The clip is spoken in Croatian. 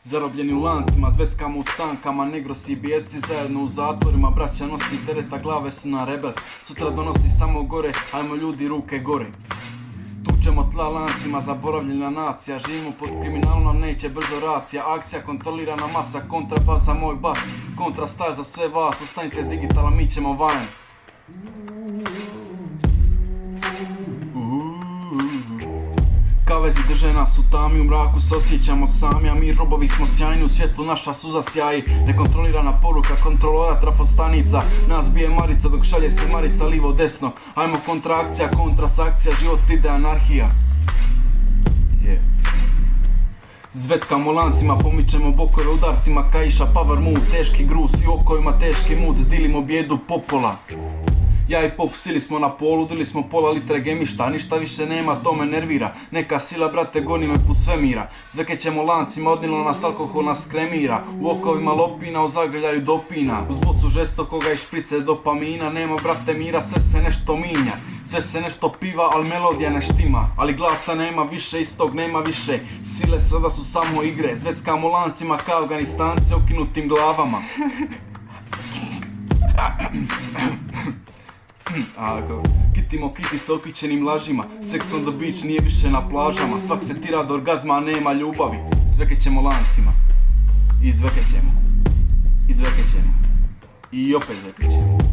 Zarobljeni u lancima, zveckamo u stankama, negrosi i bijerci zajedno u zatvorima. Braća nosi tereta, glave su na rebel, sutra donosi samo gore, ajmo ljudi ruke gore. Tučemo tla lancima, zaboravljena nacija, živimo pod kriminalom, nam neće brzo racija. Akcija, kontrolirana masa, kontrabasa, moj bas, kontrastaj za sve vas, ostanite digitala, mi ćemo van. Kavezi drže nas u tami, u mraku se osjećamo sami, a mi robovi smo sjajni, u svjetlu naša suza sjaji. Nekontrolirana poruka, kontrolora trafostanica, nas bije marica dok šalje se marica livo desno. Ajmo kontrakcija, kontrasakcija, život ide anarhija. Zveckamo lancima, pomičemo bokove udarcima, kaiša, power move, teški gruz, i okovima teški mud, dilimo bijedu popola. Ja i pop sili smo na polu, dili smo pola litre gemišta, ništa više nema, to me nervira. Neka sila, brate, goni me put svemira. Zvekećemo lancima, odnilo nas alkohol nas kremira. U okovima lopina, u zagrljaju dopina. Uz bocu žestokoga i šprice dopamina. Nema, brate, mira, sve se nešto minja. Sve se nešto piva, al melodija ne štima. Ali glasa nema više, istog nema više. Sile sada su samo igre. Zveckamo lancima kao Afganistanci okinutim glavama. Kitimo kitice okićenim lažima. Sex on the beach nije više na plažama. Svak se tira do orgazma, a nema ljubavi. Zvekećemo lancima. I zvekećemo. I zvekećemo. I opet zvekećemo.